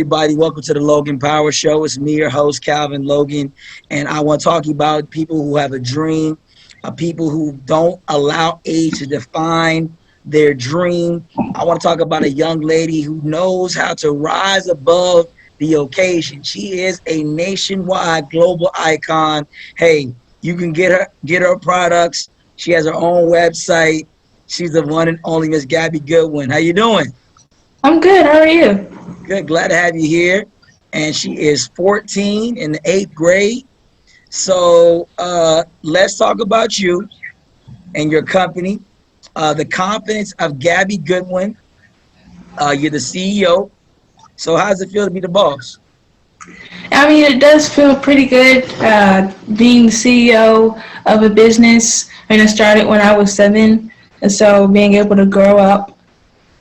everybody. Welcome to the Logan Power Show. It's me, your host, Calvin Logan, and I want to talk about people who have a dream, people who don't allow age to define their dream. I want to talk about a young lady who knows how to rise above the occasion. She is a nationwide global icon. Hey, you can get her products. She has her own website. She's the one and only Miss Gabby Goodwin. How you doing? I'm good. How are you? Good. Glad to have you here. And she is 14 in the 8th grade. So let's talk about you and your company. The Confidence of Gabby Goodwin. You're the CEO. So how does it feel to be the boss? I mean, it does feel pretty good being the CEO of a business. I mean, I started when I was 7. And so being able to grow up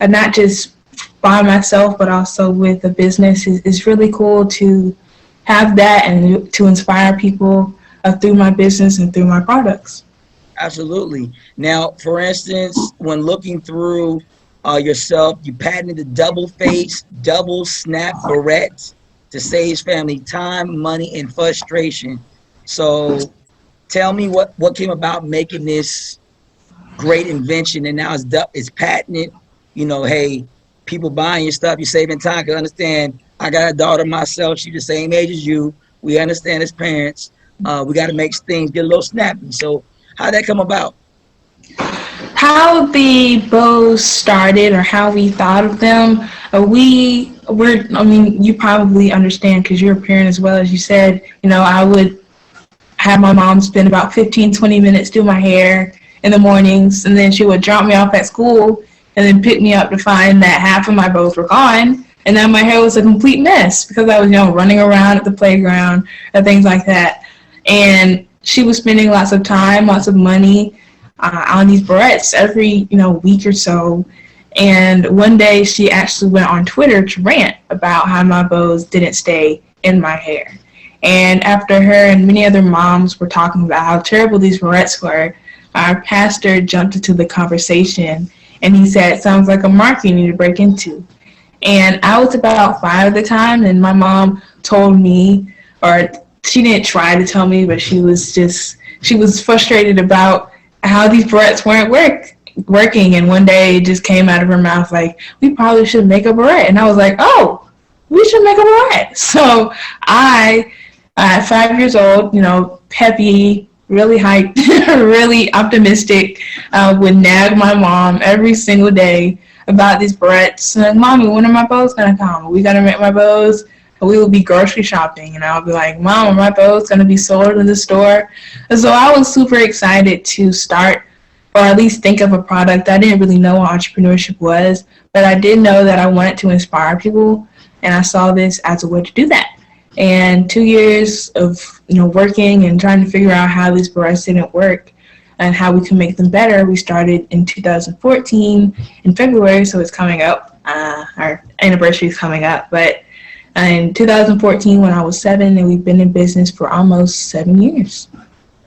and not just by myself, but also with a business is really cool to have that and to inspire people through my business and through my products. Absolutely. Now, for instance, when looking through yourself, you patented the Double-Face Double-Snap Barrette to save family time, money, and frustration. So tell me what came about making this great invention, and now it's patented. You know, hey, people buying your stuff, you're saving time. Cause understand, I got a daughter myself. She's the same age as you. We understand as parents, we got to make things get a little snappy. So how did that come about? How the bows started or how we thought of them, I mean, you probably understand because you're a parent as well. As you said, you know, I would have my mom spend about 15, 20 minutes do my hair in the mornings, and then she would drop me off at school and then pick me up to find that half of my bows were gone, and then my hair was a complete mess because I was, you know, running around at the playground and things like that. And she was spending lots of time, lots of money on these barrettes every, you know, week or so. And one day she actually went on Twitter to rant about how my bows didn't stay in my hair. And after her and many other moms were talking about how terrible these barrettes were, our pastor jumped into the conversation and he said, it sounds like a market you need to break into. And I was about 5 at the time, and my mom told me, or she didn't try to tell me, but she was frustrated about how these barrettes weren't working. And one day it just came out of her mouth like, we probably should make a barrette. And I was like, oh, we should make a barrette. So I, at 5 years old, you know, peppy, really hyped, really optimistic, would nag my mom every single day about these barrettes. Like, Mommy, when are my bows gonna come? We gotta make my bows. We will be grocery shopping, and I'll be like, Mom, are my bows gonna be sold in the store? And so I was super excited to start, or at least think of a product. I didn't really know what entrepreneurship was, but I did know that I wanted to inspire people, and I saw this as a way to do that. And 2 years of, you know, working and trying to figure out how these barrettes didn't work and how we could make them better, we started in 2014 in February, so it's coming up. Our anniversary is coming up. But in 2014, when I was 7, and we've been in business for almost 7 years.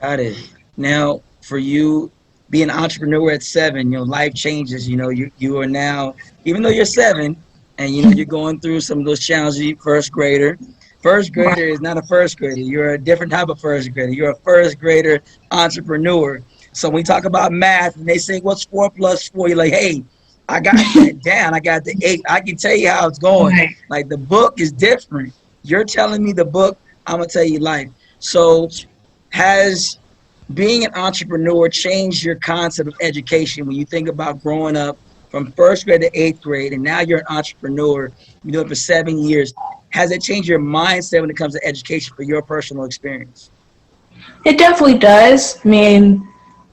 Got it. Now, for you, being an entrepreneur at 7, you know, life changes. You know, you are now, even though you're 7, and you know you're going through some of those challenges. First grader. First grader is not a first grader. You're a different type of first grader. You're a first grader entrepreneur. So when we talk about math and they say, what's 4 plus 4? You're like, hey, I got that down. I got the 8. I can tell you how it's going. Right. Like the book is different. You're telling me the book, I'm going to tell you life. So has being an entrepreneur changed your concept of education when you think about growing up from first grade to 8th grade, and now you're an entrepreneur, you do it for 7 years. Has it changed your mindset when it comes to education for your personal experience? It definitely does. I mean,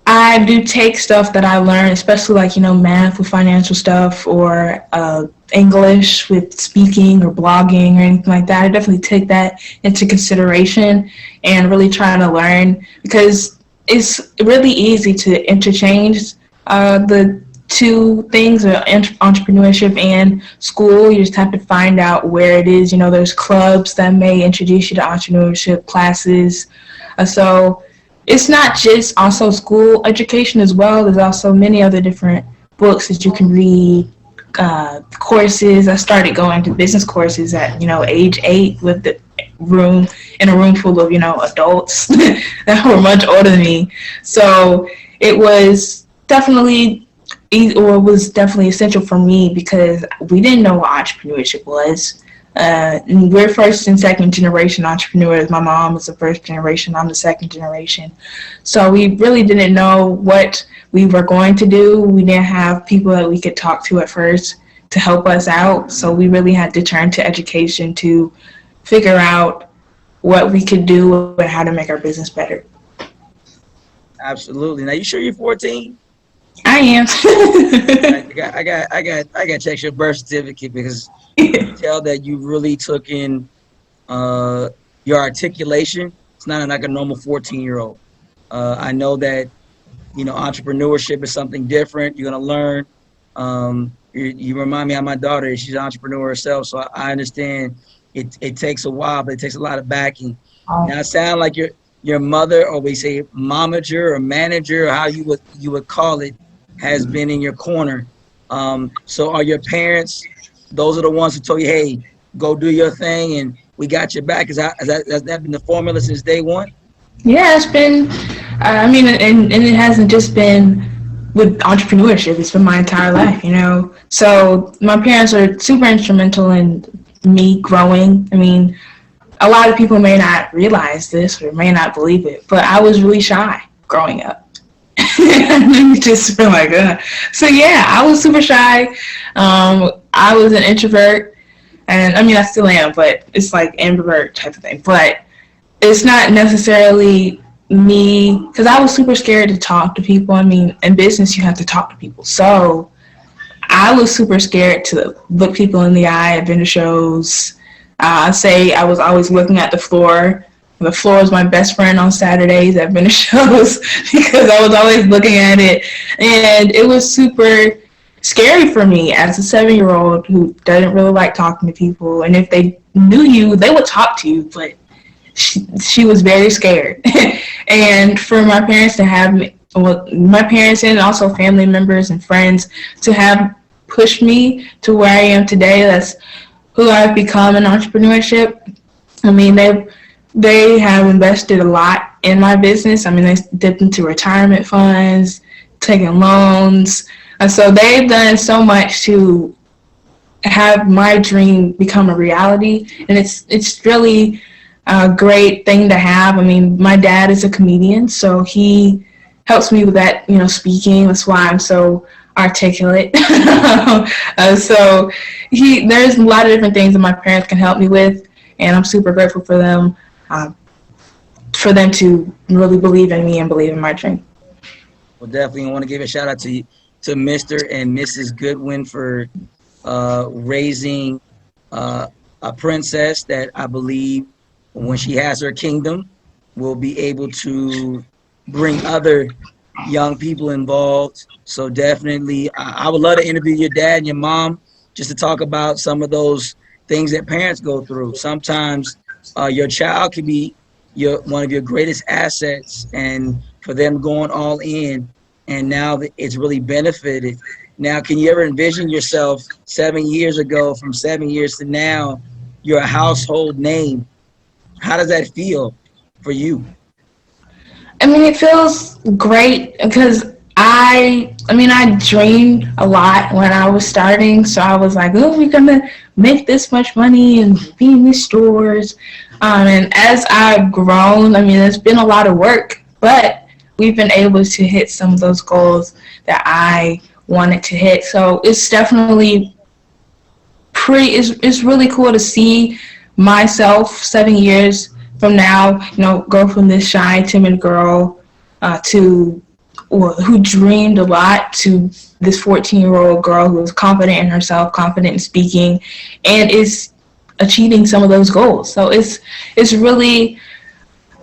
I do take stuff that I learned, especially like, you know, math with financial stuff, or English with speaking or blogging or anything like that. I definitely take that into consideration and really try to learn, because it's really easy to interchange the two things, entrepreneurship and school. You just have to find out where it is. You know, there's clubs that may introduce you to entrepreneurship classes. So it's not just also school education as well. There's also many other different books that you can read, courses. I started going to business courses at, age 8 with the room in a room full of, adults that were much older than me. So it was definitely essential for me because we didn't know what entrepreneurship was. We're first and second generation entrepreneurs. My mom was the first generation. I'm the second generation. So we really didn't know what we were going to do. We didn't have people that we could talk to at first to help us out. So we really had to turn to education to figure out what we could do and how to make our business better. Absolutely. Now, you sure you're 14? I am. I got to check your birth certificate because you can tell that you really took in your articulation. It's not like a normal 14-year-old. I know that, entrepreneurship is something different. You're going to learn. You remind me of my daughter. She's an entrepreneur herself, so I understand it takes a while, but it takes a lot of backing. Now, it sounds like your mother, or we say momager or manager, or how you would call it, has been in your corner. So are your parents, those are the ones who told you, hey, go do your thing and we got your back? Has that been the formula since day one? Yeah, it's been, and it hasn't just been with entrepreneurship. It's been my entire life, So my parents are super instrumental in me growing. A lot of people may not realize this or may not believe it, but I was really shy growing up. Just been like, So yeah, I was super shy. I was an introvert, and I still am, but it's like ambivert type of thing. But it's not necessarily me, because I was super scared to talk to people. In business, you have to talk to people. So I was super scared to look people in the eye at vendor shows. Say I was always looking at the floor. The floor was my best friend on Saturdays at vendor shows because I was always looking at it. And it was super scary for me as a 7-year-old who doesn't really like talking to people. And if they knew you, they would talk to you, but she was very scared. And for my parents to have me, my parents and also family members and friends to have pushed me to where I am today, that's who I've become in entrepreneurship. They have invested a lot in my business. They dipped into retirement funds, taking loans. And so they've done so much to have my dream become a reality. And it's really a great thing to have. My dad is a comedian, so he helps me with that, speaking. That's why I'm so articulate. So there's a lot of different things that my parents can help me with, and I'm super grateful for them to really believe in me and believe in my dream. Well, definitely want to give a shout out to Mr. and Mrs. Goodwin for raising a princess that I believe when she has her kingdom will be able to bring other young people involved. So definitely, I would love to interview your dad and your mom just to talk about some of those things that parents go through. Sometimes your child can be one of your greatest assets, and for them going all in, and now it's really benefited. Now, can you ever envision yourself 7 years ago, from 7 years to now, you're a household name? How does that feel for you? It feels great because I dreamed a lot when I was starting. So I was like, oh, we're going to make this much money and be in these stores. And as I've grown, it's been a lot of work, but we've been able to hit some of those goals that I wanted to hit. So it's definitely it's really cool to see myself 7 years from now, go from this shy, timid girl who dreamed a lot to this 14-year-old girl who is confident in herself, confident in speaking, and is achieving some of those goals. So it's really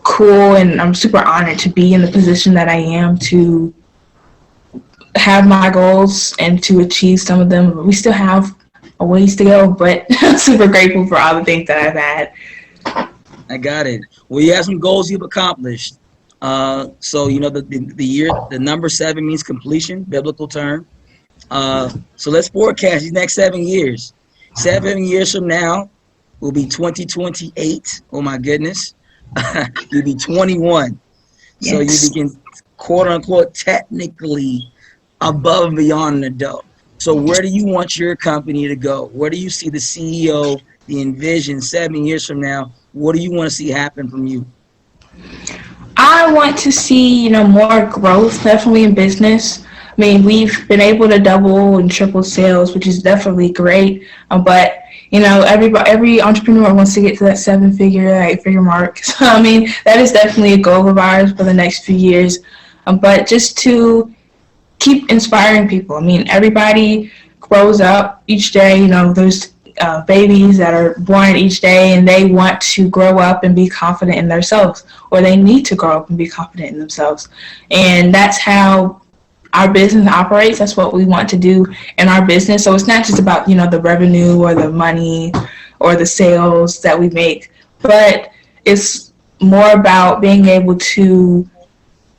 cool, and I'm super honored to be in the position that I am, to have my goals and to achieve some of them. We still have a ways to go, but I'm super grateful for all the things that I've had. I got it. Well, you have some goals you've accomplished. So the number 7 means completion, biblical term. So let's forecast these next 7 years. 7 years from now will be 2028. Oh my goodness. You'll be 21. So you Yes. begin, quote unquote, technically above and beyond an adult. So where do you want your company to go? Where do you see the CEO, the envision 7 years from now? What do you want to see happen from you? I want to see, more growth, definitely in business. I mean, we've been able to double and triple sales, which is definitely great. But every entrepreneur wants to get to that 7-figure, 8-figure mark. So I mean, that is definitely a goal of ours for the next few years. But just to keep inspiring people. I mean, everybody grows up each day. There's babies that are born each day, and they want to grow up and be confident in themselves, or they need to grow up and be confident in themselves. And that's how our business operates. That's what we want to do in our business. So it's not just about, the revenue or the money or the sales that we make, but it's more about being able to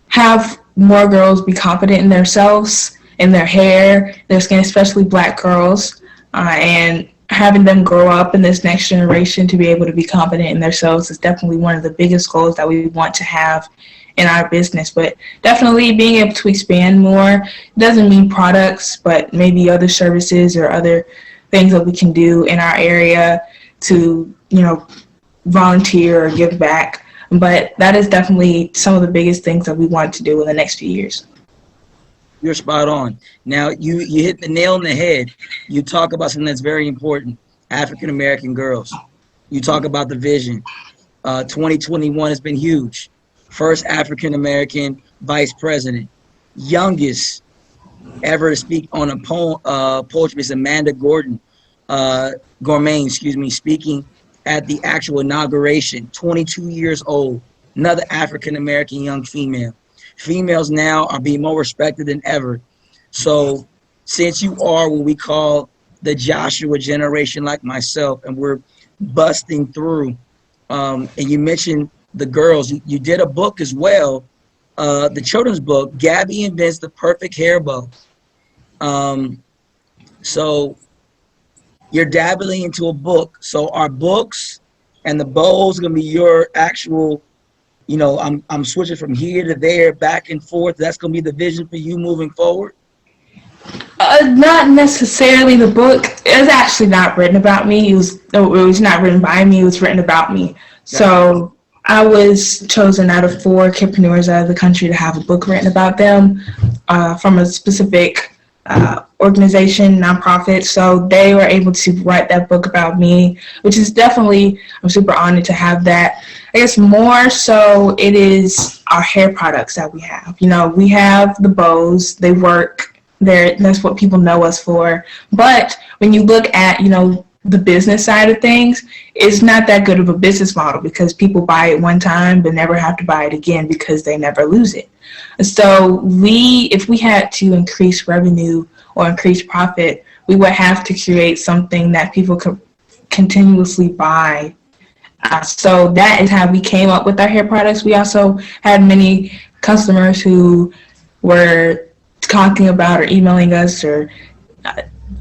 have more girls be confident in themselves, in their hair, their skin, especially Black girls, and having them grow up in this next generation to be able to be confident in themselves is definitely one of the biggest goals that we want to have in our business. But definitely being able to expand more. It doesn't mean products, but maybe other services or other things that we can do in our area to, volunteer or give back. But that is definitely some of the biggest things that we want to do in the next few years. You're spot on. Now, you hit the nail on the head. You talk about something that's very important, African American girls. You talk about the vision. 2021 has been huge. First African American vice president, youngest ever to speak on a poetry is Amanda Gormain, speaking at the actual inauguration, 22 years old, another African American young female. Females now are being more respected than ever. So since you are what we call the Joshua generation like myself, and we're busting through, and you mentioned the girls, you did a book as well, the children's book, Gabby Invents the Perfect Hair Bow. So you're dabbling into a book. So our books and the bows going to be your actual, I'm switching from here to there, back and forth. That's going to be the vision for you moving forward. Not necessarily the book. It's actually not written about me. It was not written by me. It was written about me. So I was chosen out of 4 entrepreneurs out of the country to have a book written about them from a specific organization, nonprofit. So they were able to write that book about me, which is definitely, I'm super honored to have that. I guess more so it is our hair products that we have. We have the bows. They work. That's what people know us for. But when you look at, the business side of things, it's not that good of a business model because people buy it one time but never have to buy it again because they never lose it. So if we had to increase revenue or increase profit, we would have to create something that people could continuously buy. So that is how we came up with our hair products. We also had many customers who were talking about or emailing us or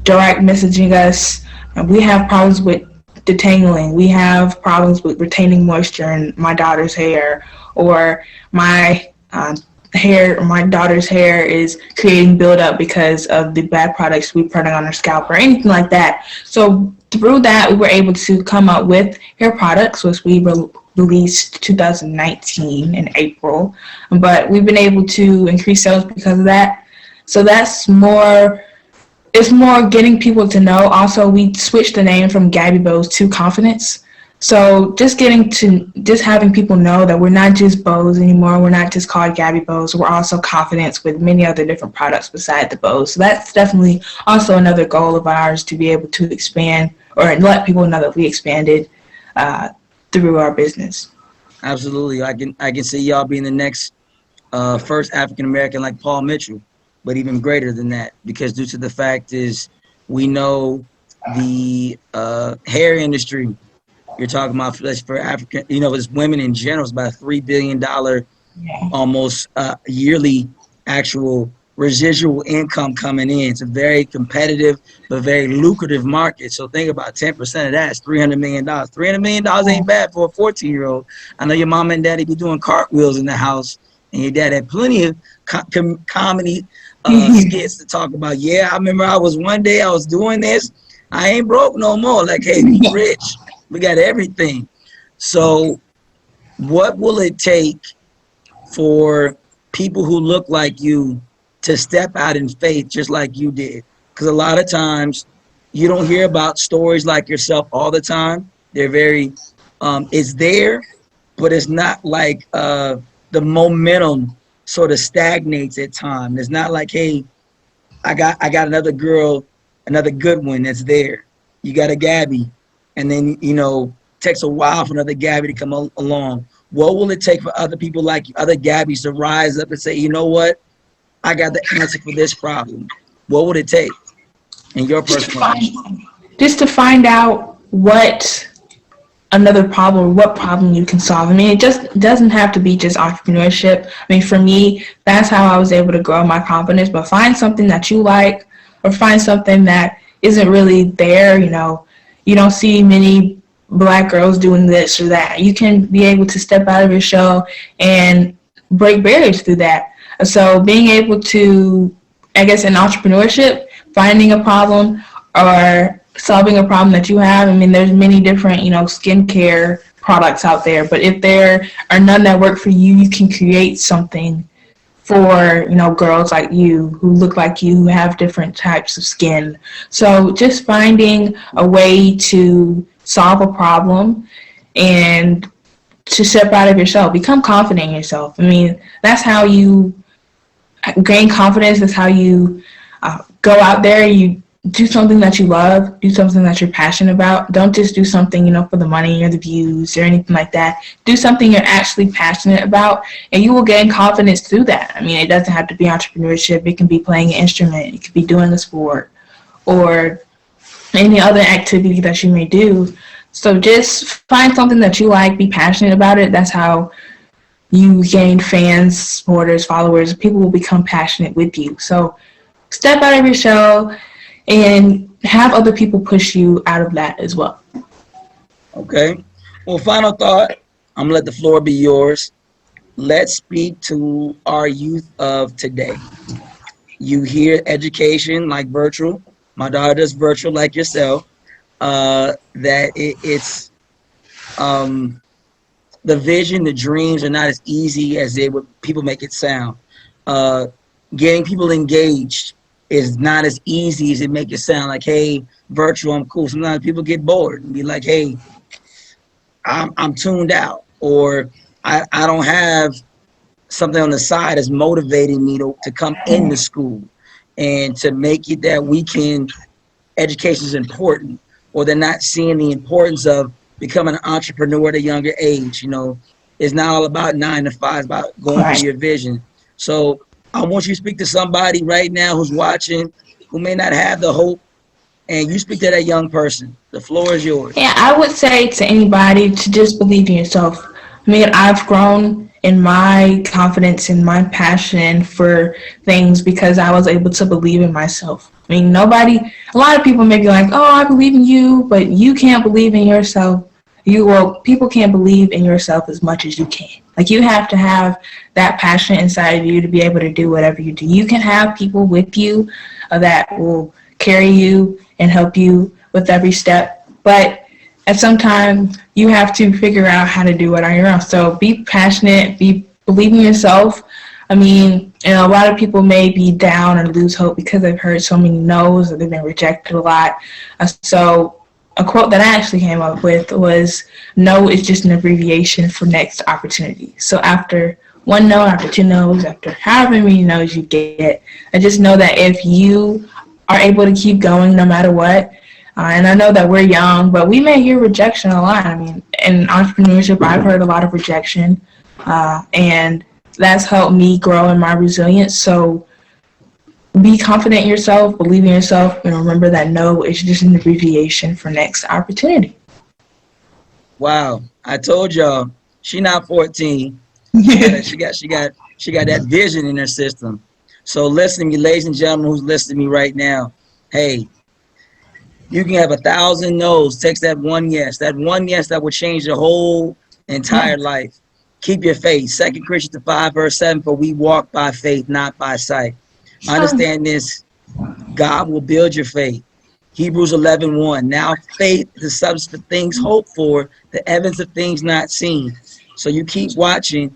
direct messaging us. We have problems with detangling. We have problems with retaining moisture in my daughter's hair, or my daughter's hair is creating buildup because of the bad products we put on her scalp or anything like that. So through that, we were able to come up with hair products, which we released 2019 in April. But we've been able to increase sales because of that. So it's more getting people to know. Also, we switched the name from GaBBY Bows to Confidence. So just having people know that we're not just bows anymore. We're not just called GaBBY Bows. We're also Confidence with many other different products beside the bows. So that's definitely also another goal of ours, to be able to expand or let people know that we expanded through our business. Absolutely. I can see y'all being the next first African American like Paul Mitchell, but even greater than that, because due to the fact is we know the hair industry, you're talking about for African, as women in general, it's about $3 billion almost yearly actual residual income coming in. It's a very competitive but very lucrative market. So think about 10% of that is $300 million. $300 million ain't bad for a 14-year-old. I know your mom and daddy be doing cartwheels in the house, and your dad had plenty of comedy skits to talk about. Yeah, I remember I was doing this. I ain't broke no more. Like, hey, we rich. We got everything. So what will it take for people who look like you to step out in faith just like you did? Because a lot of times you don't hear about stories like yourself all the time. They're very, it's there, but it's not like the momentum sort of stagnates at times. It's not like, hey, I got another girl, another Goodwin that's there. You got a Gabby, and then takes a while for another Gabby to come along. What will it take for other people like you, other Gabbies, to rise up and say, you know what, I got the answer for this problem? What would it take in your personal opinion? Just to find out what problem you can solve. I mean, it just doesn't have to be just entrepreneurship. I mean, for me, that's how I was able to grow my confidence. But find something that you like, or find something that isn't really there. You don't see many Black girls doing this or that. You can be able to step out of your shell and break barriers through that. So being able to, I guess, in entrepreneurship, finding a problem or solving a problem that you have. I mean, there's many different, skincare products out there, but if there are none that work for you, you can create something for, girls like you who look like you, who have different types of skin. So just finding a way to solve a problem and to step out of yourself, become confident in yourself. I mean, that's how you gain confidence. That's how you go out there. You do something that you love, do something that you're passionate about. Don't just do something, for the money or the views or anything like that. Do something you're actually passionate about, and you will gain confidence through that. I mean, it doesn't have to be entrepreneurship. It can be playing an instrument. It could be doing a sport or any other activity that you may do. So just find something that you like, be passionate about it. That's how you gain fans, supporters, followers. People will become passionate with you. So step out of your shell and have other people push you out of that as well. Okay. Well, final thought. I'm going to let the floor be yours. Let's speak to our youth of today. You hear education like virtual. My daughter does virtual like yourself. It's the vision, the dreams are not as easy as people make it sound. Getting people engaged is not as easy as it make it sound. Like, hey, virtual, I'm cool. Sometimes people get bored and be like, hey, I'm tuned out, or I don't have something on the side that's motivating me to come into school and to make it that education is important, or they're not seeing the importance of becoming an entrepreneur at a younger age. It's not all about 9 to 5, it's about going for your vision. So I want you to speak to somebody right now who's watching, who may not have the hope, and you speak to that young person. The floor is yours. Yeah, I would say to anybody to just believe in yourself. I mean, I've grown in my confidence and my passion for things because I was able to believe in myself. I mean, a lot of people may be like, oh, I believe in you, but you can't believe in yourself. People can't believe in yourself as much as you can. Like, you have to have that passion inside of you to be able to do whatever you do. You can have people with you that will carry you and help you with every step, but at some time you have to figure out how to do it on your own. So be passionate, believe in yourself. I mean, and a lot of people may be down or lose hope because they've heard so many no's or they've been rejected a lot. So a quote that I actually came up with was, no is just an abbreviation for next opportunity. So after one no, after two no's, after however many no's you get, I just know that if you are able to keep going no matter what, and I know that we're young, but we may hear rejection a lot. I mean, in entrepreneurship, I've heard a lot of rejection, and that's helped me grow in my resilience. So be confident in yourself, believe in yourself, and remember that no is just an abbreviation for next opportunity. Wow, I told y'all, she not 14. She got that vision in her system. So listen to me, ladies and gentlemen who's listening to me right now. Hey, you can have 1,000 no's. Takes that one yes. That one yes that will change your whole Yeah. entire life. Keep your faith. 2 Corinthians 5, verse 7, for we walk by faith, not by sight. Understand this. God will build your faith. Hebrews 11:1. Now faith is the substance of things hoped for, the evidence of things not seen. So you keep watching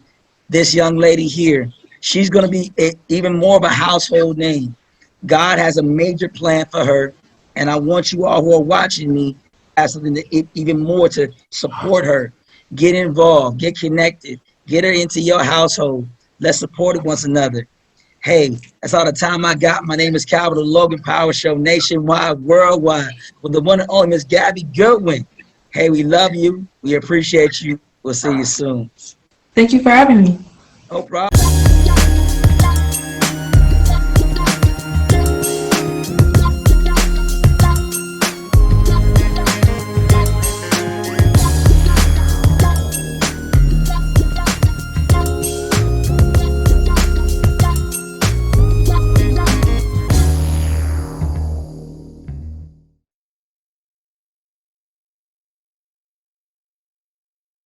this young lady here. She's going to be even more of a household name. God has a major plan for her. And I want you all who are watching me have something even more to support her. Get involved, get connected, get her into your household. Let's support one another. Hey, that's all the time I got. My name is Calvin, the Logan Power Show, nationwide, worldwide, with the one and only Miss Gabby Goodwin. Hey, we love you. We appreciate you. We'll see you soon. Thank you for having me. No problem.